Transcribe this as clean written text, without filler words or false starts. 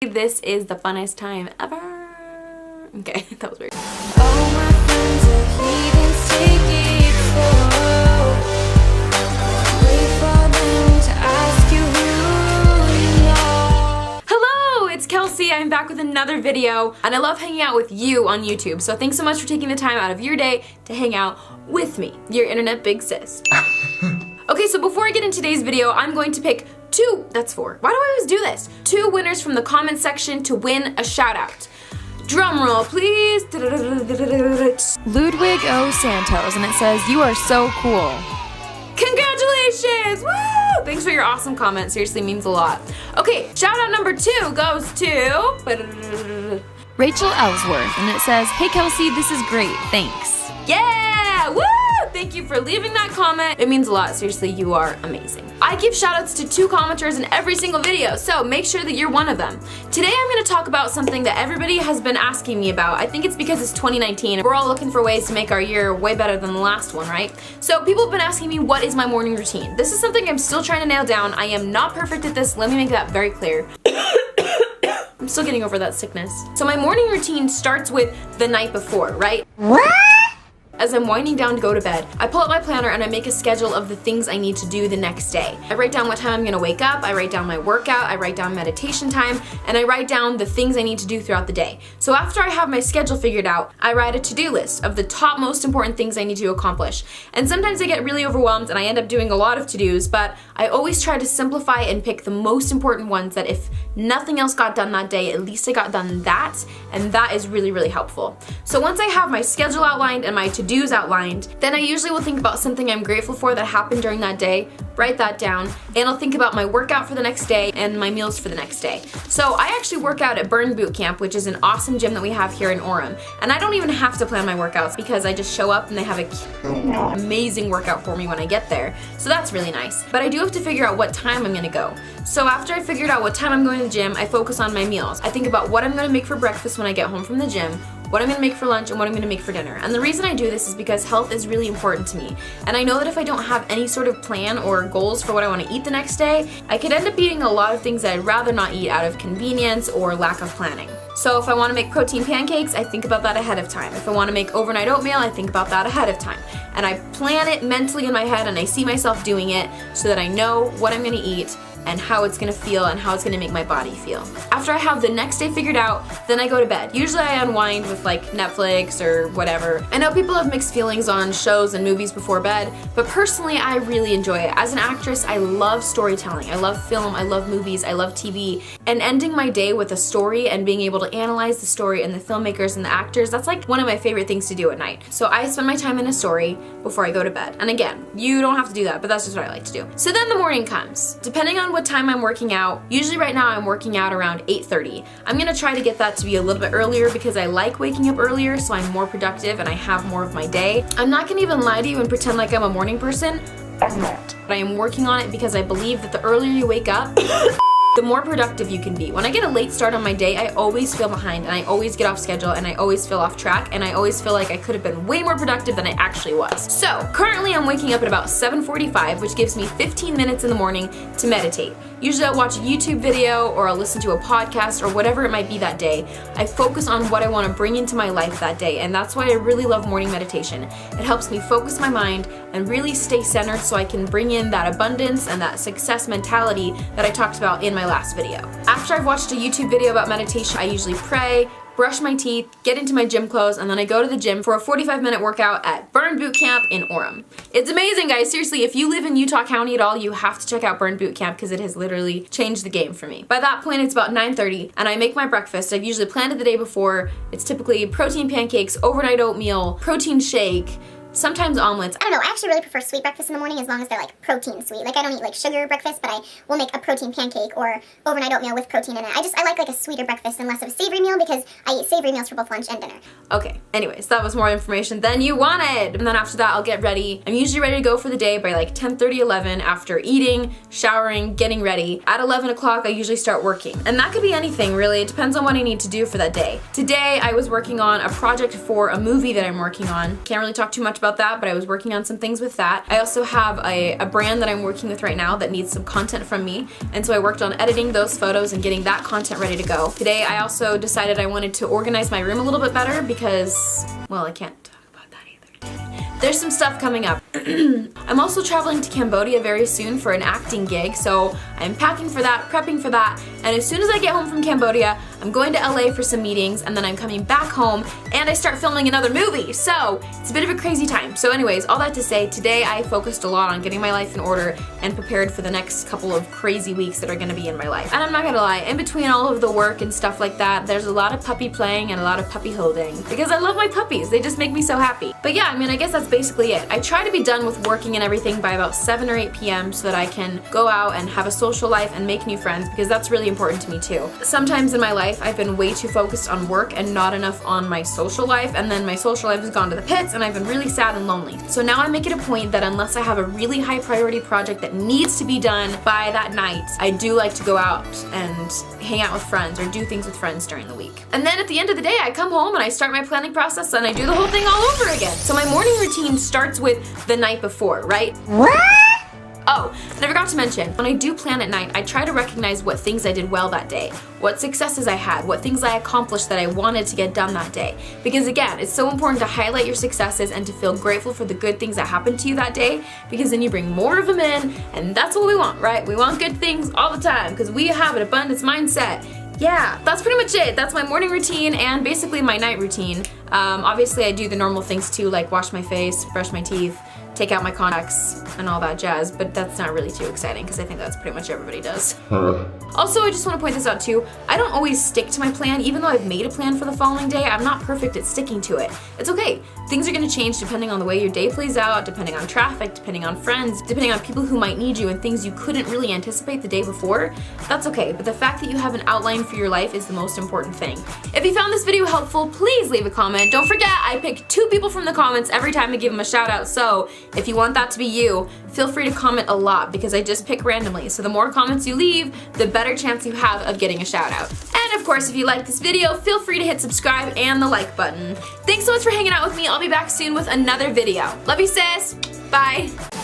This is the funnest time ever. Okay, that was weird. All my friends are heathens, take it slow. Wait for them to ask you who you know. Hello, it's Kelsey. I'm back with another video, and I love hanging out with you on YouTube. So thanks so much for taking the time out of your day to hang out with me, your internet big sis. Okay, so before I get into today's video, I'm going to pick that's four. Why do I always do this? 2 winners from the comment section to win a shout out. Drum roll, please. Ludwig O. Santos, and it says, "You are so cool." Congratulations! Woo! Thanks for your awesome comment. Seriously, means a lot. Okay, shout out number 2 goes to Rachel Ellsworth, and it says, "Hey Kelsey, this is great, thanks." Yeah! Woo! Thank you for leaving that comment. It means a lot. Seriously, you are amazing. I give shoutouts to 2 commenters in every single video, so make sure that you're one of them. Today I'm going to talk about something that everybody has been asking me about. I think it's because it's 2019. We're all looking for ways to make our year way better than the last one, right? So people have been asking me, what is my morning routine? This is something I'm still trying to nail down. I am not perfect at this. Let me make that very clear. I'm still getting over that sickness. So my morning routine starts with the night before, right? What? As I'm winding down to go to bed, I pull out my planner and I make a schedule of the things I need to do the next day. I write down what time I'm gonna wake up, I write down my workout, I write down meditation time, and I write down the things I need to do throughout the day. So after I have my schedule figured out, I write a to-do list of the top most important things I need to accomplish. And sometimes I get really overwhelmed and I end up doing a lot of to-dos, but I always try to simplify and pick the most important ones that if nothing else got done that day, at least I got done that, and that is really, really helpful. So once I have my schedule outlined and my to-dos outlined, then I usually will think about something I'm grateful for that happened during that day, write that down, and I'll think about my workout for the next day and my meals for the next day. So I actually work out at Burn Boot Camp, which is an awesome gym that we have here in Orem, and I don't even have to plan my workouts because I just show up and they have an amazing workout for me when I get there, so that's really nice. But I do have to figure out what time I'm gonna go. So after I figured out what time I'm going to the gym, I focus on my meals. I think about what I'm gonna make for breakfast when I get home from the gym, what I'm gonna make for lunch, and what I'm gonna make for dinner. And the reason I do this is because health is really important to me. And I know that if I don't have any sort of plan or goals for what I wanna eat the next day, I could end up eating a lot of things that I'd rather not eat out of convenience or lack of planning. So if I wanna make protein pancakes, I think about that ahead of time. If I wanna make overnight oatmeal, I think about that ahead of time. And I plan it mentally in my head and I see myself doing it so that I know what I'm gonna eat and how it's gonna feel and how it's gonna make my body feel. After I have the next day figured out, then I go to bed. Usually I unwind with like Netflix or whatever. I know people have mixed feelings on shows and movies before bed, but personally I really enjoy it. As an actress, I love storytelling. I love film, I love movies, I love TV. And ending my day with a story and being able to analyze the story and the filmmakers and the actors, that's like one of my favorite things to do at night. So I spend my time in a story before I go to bed. And again, you don't have to do that, but that's just what I like to do. So then the morning comes. Depending on what time I'm working out, usually right now I'm working out around 8:30. I'm gonna try to get that to be a little bit earlier because I like waking up earlier so I'm more productive and I have more of my day. I'm not gonna even lie to you and pretend like I'm a morning person. I'm not. But I am working on it because I believe that the earlier you wake up, the more productive you can be. When I get a late start on my day, I always feel behind and I always get off schedule and I always feel off track and I always feel like I could have been way more productive than I actually was. So currently I'm waking up at about 7:45, which gives me 15 minutes in the morning to meditate. Usually I'll watch a YouTube video or I'll listen to a podcast or whatever it might be that day. I focus on what I want to bring into my life that day, and that's why I really love morning meditation. It helps me focus my mind and really stay centered so I can bring in that abundance and that success mentality that I talked about in my last video. After I've watched a YouTube video about meditation, I usually pray, brush my teeth, get into my gym clothes, and then I go to the gym for a 45-minute workout at Burn Boot Camp in Orem. It's amazing, guys. Seriously, if you live in Utah County at all, you have to check out Burn Boot Camp because it has literally changed the game for me. By that point, it's about 9:30, and I make my breakfast. I've usually planned it the day before. It's typically protein pancakes, overnight oatmeal, protein shake, sometimes omelets. I don't know, I actually really prefer sweet breakfast in the morning as long as they're like protein sweet. Like I don't eat like sugar breakfast, but I will make a protein pancake or overnight oatmeal with protein in it. I like a sweeter breakfast and less of a savory meal because I eat savory meals for both lunch and dinner. Okay, anyways, that was more information than you wanted. And then after that, I'll get ready. I'm usually ready to go for the day by like 10:30, 11 after eating, showering, getting ready. At 11 o'clock, I usually start working. And that could be anything, really. It depends on what I need to do for that day. Today, I was working on a project for a movie that I'm working on. Can't really talk too much about about that, but I was working on some things with that. I also have a brand that I'm working with right now that needs some content from me, and so I worked on editing those photos and getting that content ready to go. Today I also decided I wanted to organize my room a little bit better because, well, I can't talk about that either. There's some stuff coming up. I'm also traveling to Cambodia very soon for an acting gig, so I'm packing for that, prepping for that, and as soon as I get home from Cambodia, I'm going to LA for some meetings, and then I'm coming back home, and I start filming another movie, so it's a bit of a crazy time. So anyways, all that to say, today I focused a lot on getting my life in order and prepared for the next couple of crazy weeks that are gonna be in my life. And I'm not gonna lie, in between all of the work and stuff like that, there's a lot of puppy playing and a lot of puppy holding, because I love my puppies, they just make me so happy. But yeah, I mean, I guess that's basically it. I try to be done with working and everything by about 7 or 8 p.m. so that I can go out and have a social life and make new friends, because that's really important to me too. Sometimes in my life I've been way too focused on work and not enough on my social life, and then my social life has gone to the pits and I've been really sad and lonely. So now I make it a point that unless I have a really high priority project that needs to be done by that night, I do like to go out and hang out with friends or do things with friends during the week. And then at the end of the day I come home and I start my planning process and I do the whole thing all over again. So my morning routine starts with the night before, right? What? Oh, and I forgot to mention, when I do plan at night, I try to recognize what things I did well that day, what successes I had, what things I accomplished that I wanted to get done that day. Because again, it's so important to highlight your successes and to feel grateful for the good things that happened to you that day, because then you bring more of them in, and that's what we want, right? We want good things all the time, because we have an abundance mindset. Yeah, that's pretty much it. That's my morning routine and basically my night routine. Obviously I do the normal things too, like wash my face, brush my teeth, take out my contacts, and all that jazz, but that's not really too exciting because I think that's pretty much everybody does. Also, I just want to point this out too, I don't always stick to my plan. Even though I've made a plan for the following day, I'm not perfect at sticking to it. It's okay. Things are going to change depending on the way your day plays out, depending on traffic, depending on friends, depending on people who might need you and things you couldn't really anticipate the day before. That's okay, but the fact that you have an outline for your life is the most important thing. If you found this video helpful, please leave a comment. Don't forget, I pick 2 people from the comments every time I give them a shout out, so if you want that to be you, feel free to comment a lot because I just pick randomly. So the more comments you leave, the better chance you have of getting a shout out. And of course, if you like this video, feel free to hit subscribe and the like button. Thanks so much for hanging out with me. I'll be back soon with another video. Love you, sis. Bye.